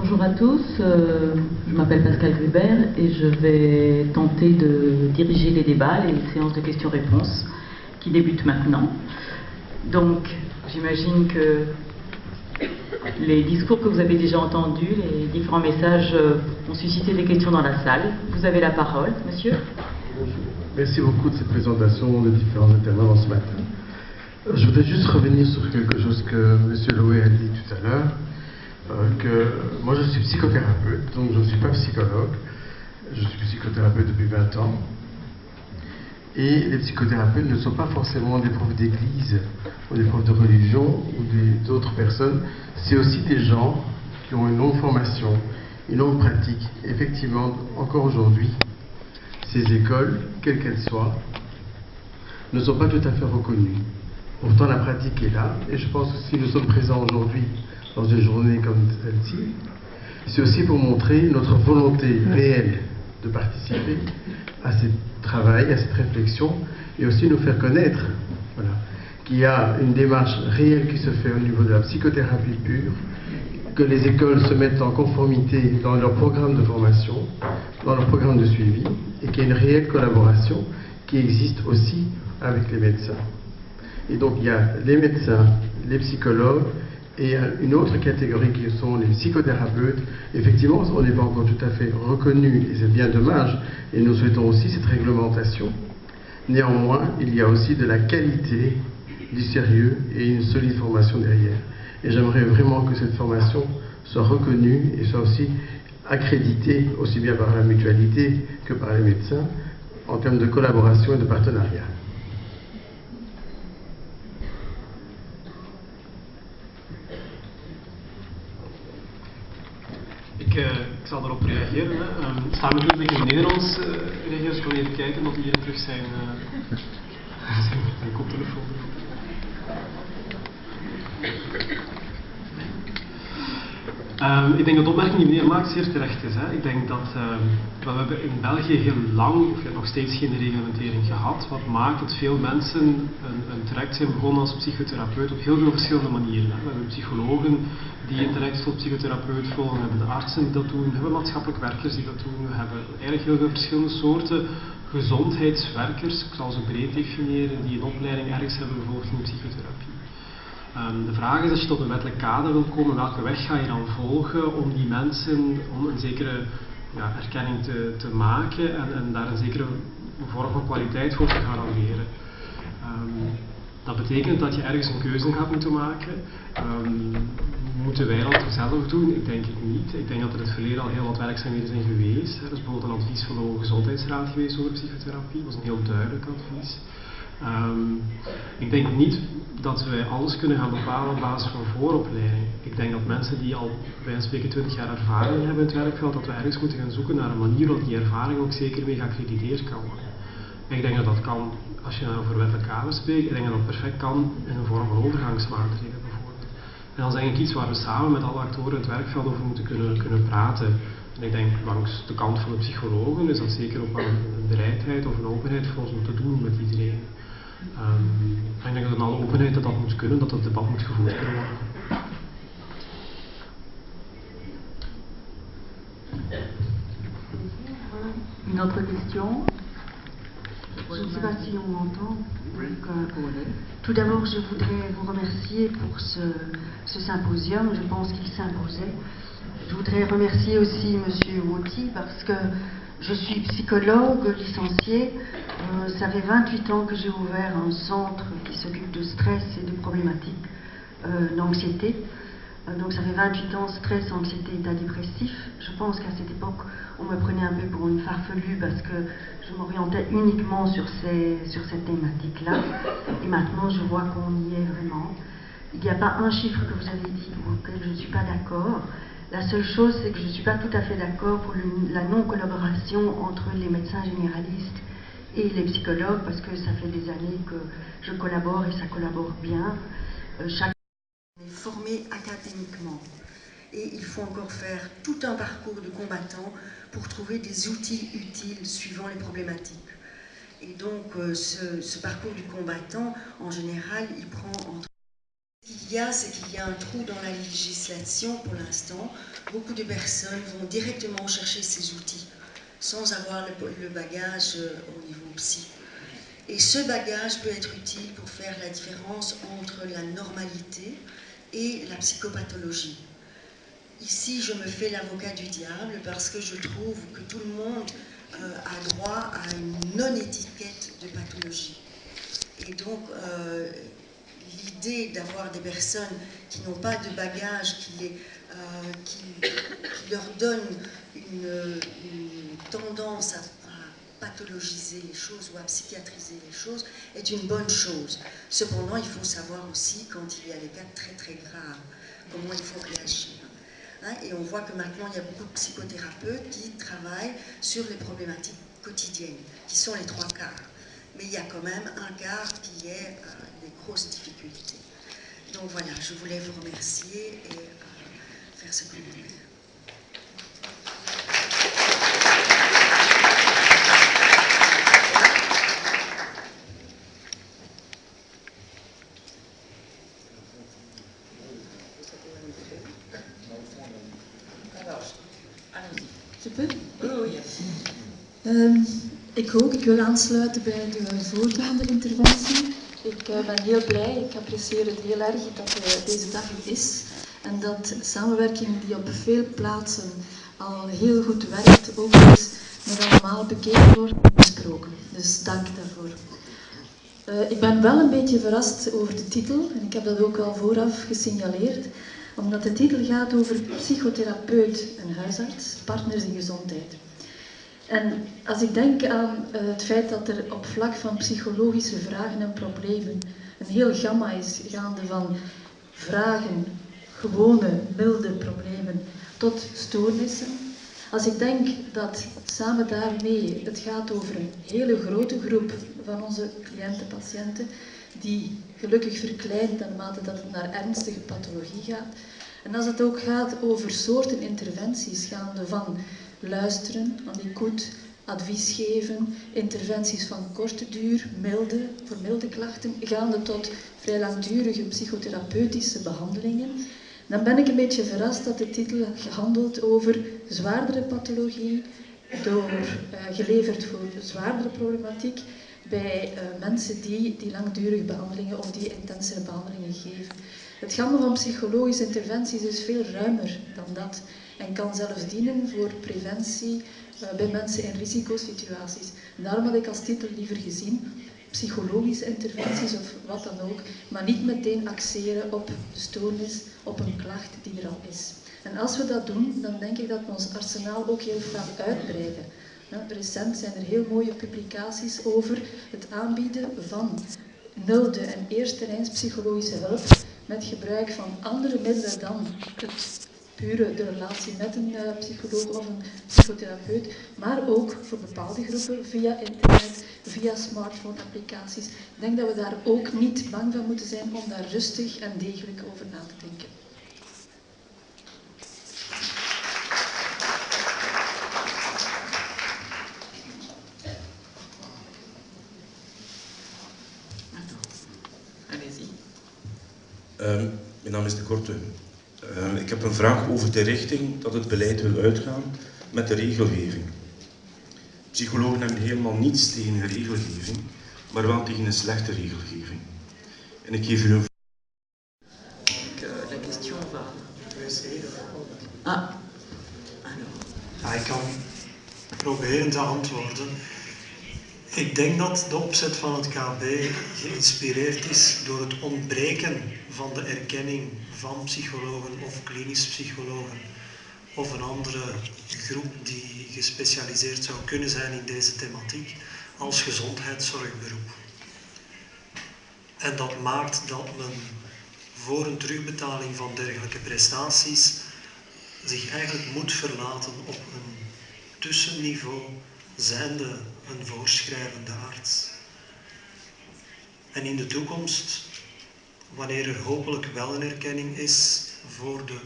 Bonjour à tous, je m'appelle Pascal Grubert et je vais tenter de diriger les débats, les séances de questions-réponses qui débutent maintenant. Donc, j'imagine que les discours que vous avez déjà entendus, les différents messages ont suscité des questions dans la salle. Vous avez la parole, monsieur. Merci beaucoup de cette présentation de différents intervenants ce matin. Je voudrais juste revenir sur quelque chose que M. Loué a dit tout à l'heure, que moi je suis psychothérapeute, donc je ne suis pas psychologue, je suis psychothérapeute depuis 20 ans, et les psychothérapeutes ne sont pas forcément des profs d'église, ou des profs de religion, ou d'autres personnes, c'est aussi des gens qui ont une longue formation, une longue pratique. Effectivement, encore aujourd'hui, ces écoles, quelles qu'elles soient, ne sont pas tout à fait reconnues. Pourtant, la pratique est là, et je pense que si nous sommes présents aujourd'hui dans une journée comme celle-ci, c'est aussi pour montrer notre volonté réelle de participer à ce travail, à cette réflexion, et aussi nous faire connaître qu'il y a une démarche réelle qui se fait au niveau de la psychothérapie pure, que les écoles se mettent en conformité dans leur programme de formation, dans leur programme de suivi, et qu'il y a une réelle collaboration qui existe aussi avec les médecins. Et donc il y a les médecins, les psychologues, et une autre catégorie qui sont les psychothérapeutes. Effectivement, on n'est pas encore tout à fait reconnu, et c'est bien dommage, et nous souhaitons aussi cette réglementation. Néanmoins, il y a aussi de la qualité, du sérieux et une solide formation derrière. Et j'aimerais vraiment que cette formation soit reconnue et soit aussi accréditée, aussi bien par la mutualité que par les médecins, en termes de collaboration et de partenariat. Ik zal daarop reageren. Staan natuurlijk in het Nederlands reageren. Ik wil even kijken of hij hier terug zijn koptelefoon. Ik denk dat de opmerking die meneer maakt zeer terecht is. Hè. Ik denk dat we hebben in België heel lang, of nog steeds geen reglementering gehad, wat maakt dat veel mensen een traject zijn begonnen als psychotherapeut op heel veel verschillende manieren. Hè. We hebben psychologen die een traject tot psychotherapeut volgen, we hebben de artsen die dat doen, we hebben maatschappelijk werkers die dat doen, we hebben eigenlijk heel veel verschillende soorten gezondheidswerkers, ik zal ze breed definiëren, die een opleiding ergens hebben gevolgd in de psychotherapie. De vraag is, als je tot een wettelijk kader wil komen, welke weg ga je dan volgen om die mensen, om een zekere erkenning te maken en daar een zekere vorm van kwaliteit voor te garanderen. Dat betekent dat je ergens een keuze gaat moeten maken. Moeten wij dat zelf doen? Ik denk het niet. Ik denk dat er in het verleden al heel wat werkzaamheden zijn geweest. Er is bijvoorbeeld een advies van de Hoge Gezondheidsraad geweest over psychotherapie. Dat was een heel duidelijk advies. Ik denk niet dat wij alles kunnen gaan bepalen op basis van vooropleiding. Ik denk dat mensen die al bij een spreken 20 jaar ervaring hebben in het werkveld, dat we ergens moeten gaan zoeken naar een manier waarop die ervaring ook zeker mee geaccrediteerd kan worden. En ik denk dat dat kan, als je over wettelijk kader spreekt, ik denk dat dat perfect kan in een vorm van overgangsmaatregelen bijvoorbeeld. En dat is denk ik iets waar we samen met alle actoren in het werkveld over moeten kunnen praten. En ik denk langs de kant van de psychologen is dat zeker ook wel een bereidheid of een openheid voor ons om te doen met iedereen. Ik denk dat in alle openheid dat moet kunnen, dat het debat moet gevoerd kunnen worden. Une autre question? Je ne sais pas si on m'entend. Tout d'abord, je voudrais vous remercier pour ce symposium. Je pense qu'il s'imposait. Je voudrais remercier aussi M. Wauty parce que je suis psychologue licenciée. Ça fait 28 ans que j'ai ouvert un centre qui s'occupe de stress et de problématiques d'anxiété. Donc ça fait 28 ans, stress, anxiété, état dépressif. Je pense qu'à cette époque, on me prenait un peu pour une farfelue parce que je m'orientais uniquement sur cette thématique-là. Et maintenant, je vois qu'on y est vraiment. Il n'y a pas un chiffre que vous avez dit auquel je ne suis pas d'accord. La seule chose, c'est que je ne suis pas tout à fait d'accord pour la non-collaboration entre les médecins généralistes et les psychologues, parce que ça fait des années que je collabore et ça collabore bien. Chacun est formé académiquement. Et il faut encore faire tout un parcours de combattant pour trouver des outils utiles suivant les problématiques. Et donc, ce parcours du combattant, en général, il prend entre qu'il y a, c'est qu'il y a un trou dans la législation pour l'instant. Beaucoup de personnes vont directement chercher ces outils sans avoir le bagage au niveau psy. Et ce bagage peut être utile pour faire la différence entre la normalité et la psychopathologie. Ici, je me fais l'avocat du diable parce que je trouve que tout le monde a droit à une non-étiquette de pathologie. Et donc, l'idée d'avoir des personnes qui n'ont pas de bagage, qui leur donne une tendance à pathologiser les choses ou à psychiatriser les choses est une bonne chose. Cependant, il faut savoir aussi, quand il y a des cas très très graves, comment il faut réagir. Et on voit que maintenant, il y a beaucoup de psychothérapeutes qui travaillent sur les problématiques quotidiennes, qui sont les 3 quarts. Mais il y a quand même un quart qui est des grosses difficultés. Donc voilà, je voulais vous remercier et faire ce commentaire. Je peux? Ik ook. Ik wil aansluiten bij de voorgaande interventie. Ik ben heel blij, ik apprecieer het heel erg dat deze dag er is. En dat samenwerking die op veel plaatsen al heel goed werkt, ook eens met allemaal bekeken wordt en besproken. Dus dank daarvoor. Ik ben wel een beetje verrast over de titel, en ik heb dat ook al vooraf gesignaleerd, omdat de titel gaat over psychotherapeut en huisarts, partners in gezondheid. En als ik denk aan het feit dat er op vlak van psychologische vragen en problemen een heel gamma is, gaande van vragen, gewone, milde problemen, tot stoornissen. Als ik denk dat samen daarmee het gaat over een hele grote groep van onze cliënten, patiënten, die gelukkig verkleint naarmate dat het naar ernstige pathologie gaat. En als het ook gaat over soorten interventies gaande van luisteren, aan écoute, advies geven, interventies van korte duur, voor milde klachten, gaande tot vrij langdurige psychotherapeutische behandelingen, dan ben ik een beetje verrast dat de titel handelt over zwaardere pathologie, geleverd voor zwaardere problematiek bij mensen die langdurige behandelingen of die intensere behandelingen geven. Het gamma van psychologische interventies is veel ruimer dan dat en kan zelfs dienen voor preventie bij mensen in risicosituaties. Daarom had ik als titel liever gezien psychologische interventies of wat dan ook, maar niet meteen axeren op de stoornis, op een klacht die er al is. En als we dat doen, dan denk ik dat we ons arsenaal ook heel vaak uitbreiden. Recent zijn er heel mooie publicaties over het aanbieden van milde en eerstelijns psychologische hulp met gebruik van andere middelen dan de relatie met een psycholoog of een psychotherapeut, maar ook voor bepaalde groepen via internet, via smartphone-applicaties. Ik denk dat we daar ook niet bang van moeten zijn om daar rustig en degelijk over na te denken. Mijn naam is De Korte. Ik heb een vraag over de richting dat het beleid wil uitgaan met de regelgeving. Psychologen hebben helemaal niets tegen een regelgeving, maar wel tegen een slechte regelgeving. En ik geef u een La question va. Ja, ik kan proberen te antwoorden. Ik denk dat de opzet van het KB geïnspireerd is door het ontbreken van de erkenning van psychologen of klinisch psychologen of een andere groep die gespecialiseerd zou kunnen zijn in deze thematiek als gezondheidszorgberoep. En dat maakt dat men voor een terugbetaling van dergelijke prestaties zich eigenlijk moet verlaten op een tussenniveau zijnde een voorschrijvende arts. En in de toekomst, wanneer er hopelijk wel een erkenning is voor de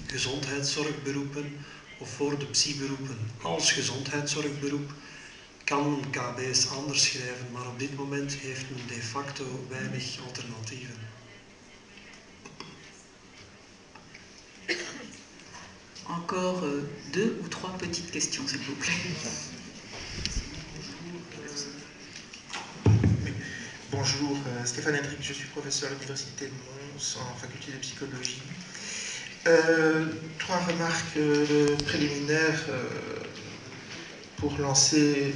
gezondheidszorgberoepen of voor de psyberoepen als gezondheidszorgberoep, kan KB's anders schrijven, maar op dit moment heeft men de facto weinig alternatieven. encore 2 ou 3 petites questions, s'il vous plaît. Bonjour, Stéphane Hendrick, je suis professeur à l'Université de Mons en faculté de psychologie. 3 remarques préliminaires pour lancer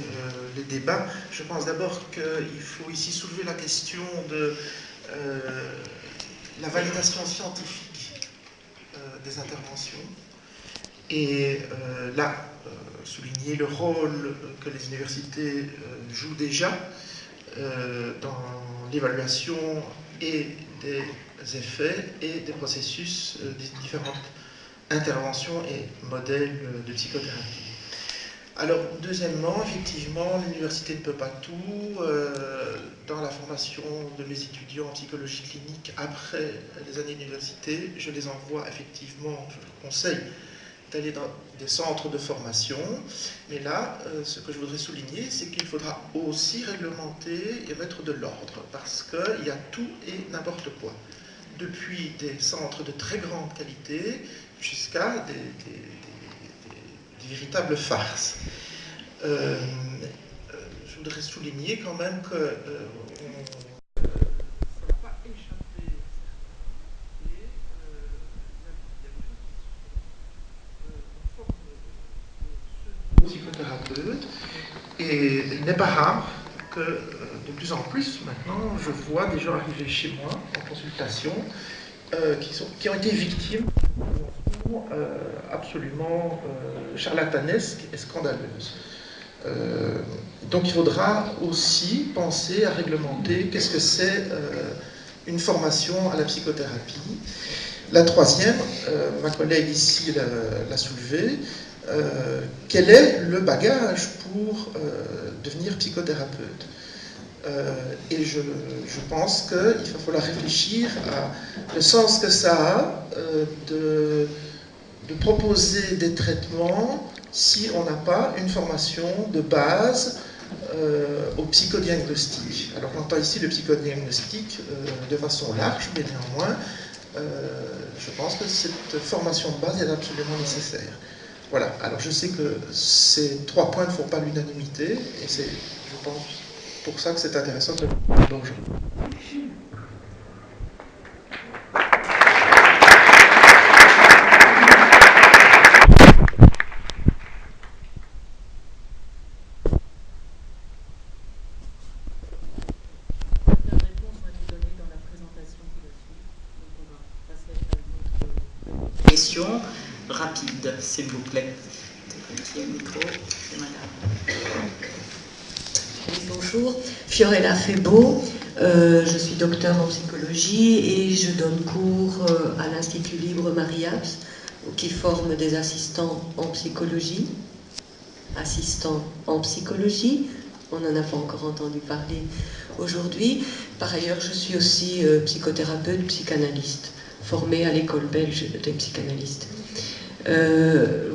les débats. Je pense d'abord qu'il faut ici soulever la question de la validation scientifique des interventions et là, souligner le rôle que les universités jouent déjà dans l'évaluation et des effets et des processus des différentes interventions et modèles de psychothérapie. Alors, deuxièmement, effectivement, l'université ne peut pas tout. Dans la formation de mes étudiants en psychologie clinique, après les années d'université, je les envoie effectivement, je leur conseille d'aller dans des centres de formation. Mais là, ce que je voudrais souligner, c'est qu'il faudra aussi réglementer et mettre de l'ordre, parce qu'il y a tout et n'importe quoi. Depuis des centres de très grande qualité jusqu'à des véritables farces. Je voudrais souligner quand même que ça n'a pas échappé à certains, et il y a des choses qui se psychothérapeute, et il n'est pas rare que de plus en plus maintenant je vois des gens arriver chez moi en consultation qui ont été victimes absolument charlatanesques et scandaleuses. Donc il faudra aussi penser à réglementer qu'est-ce que c'est une formation à la psychothérapie. La troisième, ma collègue ici l'a soulevé, quel est le bagage pour devenir psychothérapeute? Et je pense qu'il va falloir réfléchir à le sens que ça a de proposer des traitements si on n'a pas une formation de base au psychodiagnostic. Alors on entend ici le psychodiagnostic de façon large, mais néanmoins, je pense que cette formation de base est absolument nécessaire. Voilà, alors je sais que ces 3 points ne font pas l'unanimité, et c'est, je pense, pour ça que c'est intéressant de... Bonjour. Question rapide, s'il vous plaît. Qui est le micro? C'est madame. Oui, bonjour, Fiorella Febo, je suis docteur en psychologie et je donne cours à l'Institut Libre Marie-Abs qui forme des assistants en psychologie. Assistants en psychologie, on n'en a pas encore entendu parler aujourd'hui. Par ailleurs, je suis aussi psychothérapeute, psychanalyste, formée à l'école belge des psychanalystes.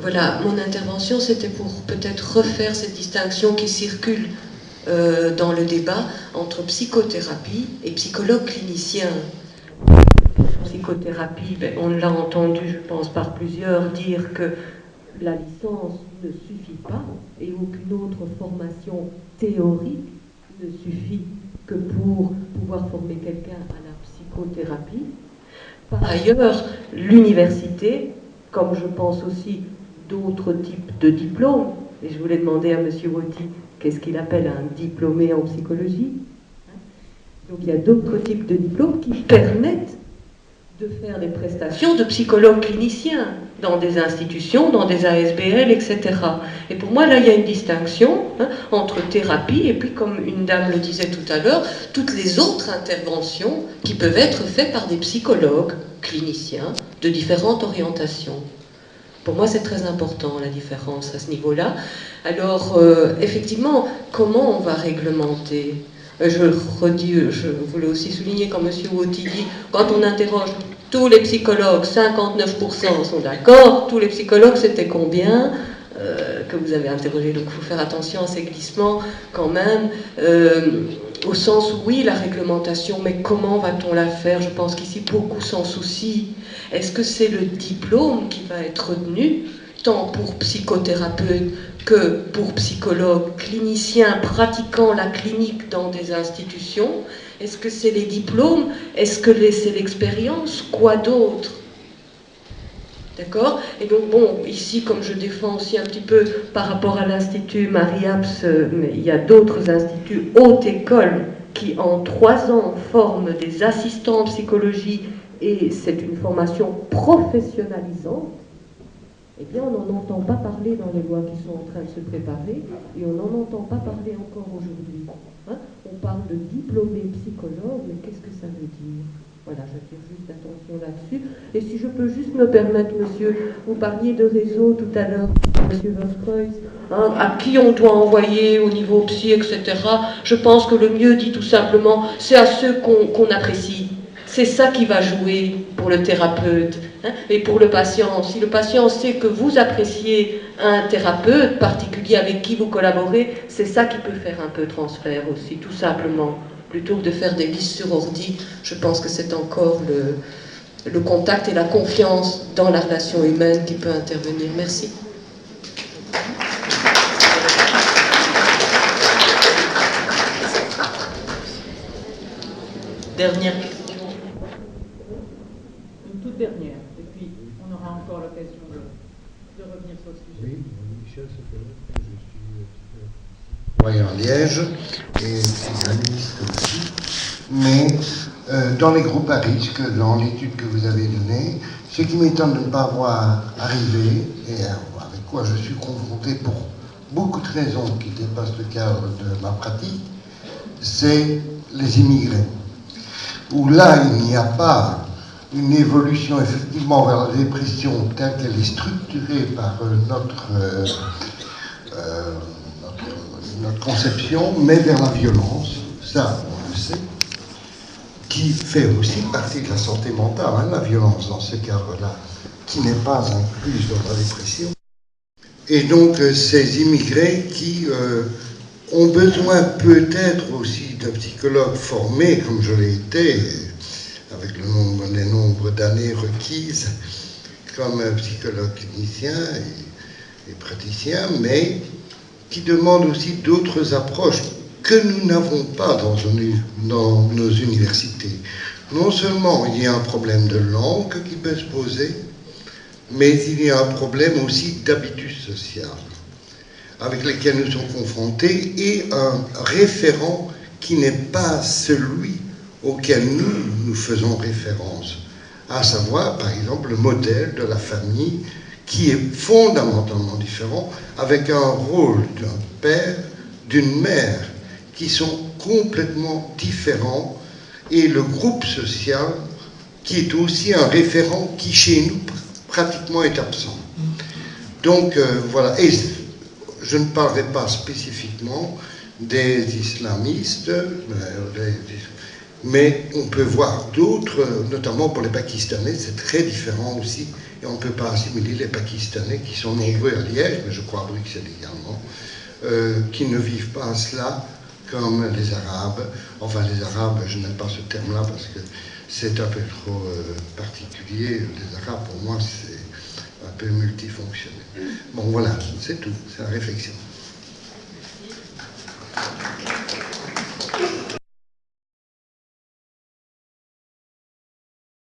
Voilà, mon intervention, c'était pour peut-être refaire cette distinction qui circule dans le débat entre psychothérapie et psychologue clinicien. Psychothérapie, on l'a entendu, je pense, par plusieurs dire que la licence ne suffit pas et aucune autre formation théorique ne suffit que pour pouvoir former quelqu'un à la psychothérapie. Par ailleurs, l'université, comme je pense aussi d'autres types de diplômes, et je voulais demander à M. Woty qu'est-ce qu'il appelle un diplômé en psychologie. Donc il y a d'autres types de diplômes qui permettent de faire des prestations de psychologues cliniciens dans des institutions, dans des ASBL, etc. Et pour moi, là, il y a une distinction entre thérapie et puis, comme une dame le disait tout à l'heure, toutes les autres interventions qui peuvent être faites par des psychologues cliniciens de différentes orientations. Pour moi, c'est très important, la différence à ce niveau-là. Alors, effectivement, comment on va réglementer ? Je voulais aussi souligner, quand M. Woty dit, quand on interroge tous les psychologues, 59% sont d'accord, tous les psychologues, c'était combien que vous avez interrogé, donc il faut faire attention à ces glissements quand même. Au sens où, oui, la réglementation, mais comment va-t-on la faire? Je pense qu'ici, beaucoup s'en soucient. Est-ce que c'est le diplôme qui va être retenu, tant pour psychothérapeute que pour psychologue, clinicien pratiquant la clinique dans des institutions? Est-ce que c'est les diplômes? Est-ce que c'est l'expérience? Quoi d'autre? D'accord? Et donc, bon, ici, comme je défends aussi un petit peu par rapport à l'Institut Marie-Abs, mais il y a d'autres instituts, haute école, qui en 3 ans forment des assistants en psychologie, et c'est une formation professionnalisante. Eh bien, on n'en entend pas parler dans les lois qui sont en train de se préparer, et on n'en entend pas parler encore aujourd'hui. Hein? On parle de diplômé psychologue, mais qu'est-ce que ça veut dire? Voilà, j'attire juste l'attention là-dessus. Et si je peux juste me permettre, monsieur, vous parliez de réseau tout à l'heure, monsieur Verskreuz, hein, à qui on doit envoyer au niveau psy, etc. Je pense que le mieux, dit tout simplement, c'est à ceux qu'on apprécie. C'est ça qui va jouer pour le thérapeute, hein, et pour le patient. Si le patient sait que vous appréciez un thérapeute particulier avec qui vous collaborez, c'est ça qui peut faire un peu transfert aussi, tout simplement. Plutôt que de faire des listes sur ordi, je pense que c'est encore le contact et la confiance dans la relation humaine qui peut intervenir. Merci. Dernière question. Une toute dernière. Et puis, on aura encore l'occasion de revenir sur le sujet. Oui, Michel Sokolov, je suis citoyen en Liège et psychanalyste aussi. Mais dans les groupes à risque, dans l'étude que vous avez donnée, ce qui m'étonne de ne pas voir arriver, et avec quoi je suis confronté pour beaucoup de raisons qui dépassent le cadre de ma pratique, c'est les immigrés. Où là, il n'y a pas une évolution effectivement vers la dépression telle qu'elle est structurée par notre conception, mais vers la violence, ça on le sait, qui fait aussi partie de la santé mentale, hein, la violence dans ce cadre-là, qui n'est pas incluse dans la dépression. Et donc ces immigrés qui ont besoin peut-être aussi d'un psychologue formé, comme je l'ai été, avec les nombres d'années requises, comme un psychologue clinicien et praticien, mais qui demande aussi d'autres approches que nous n'avons pas dans nos universités. Non seulement il y a un problème de langue qui peut se poser, mais il y a un problème aussi d'habitus social avec lesquels nous sommes confrontés, et un référent qui n'est pas celui auquel nous faisons référence, à savoir par exemple le modèle de la famille qui est fondamentalement différent, avec un rôle d'un père, d'une mère qui sont complètement différents, et le groupe social qui est aussi un référent qui chez nous pratiquement est absent. Donc voilà, et je ne parlerai pas spécifiquement des islamistes, mais on peut voir d'autres, notamment pour les Pakistanais, c'est très différent aussi, et on ne peut pas assimiler les Pakistanais qui sont nombreux à Liège, mais je crois à Bruxelles également, qui ne vivent pas cela comme les Arabes. Enfin, les Arabes, je n'aime pas ce terme-là parce que c'est un peu trop particulier. Les Arabes, pour moi, c'est un peu multifonctionnel. Bon, voilà, c'est tout, c'est la réflexion.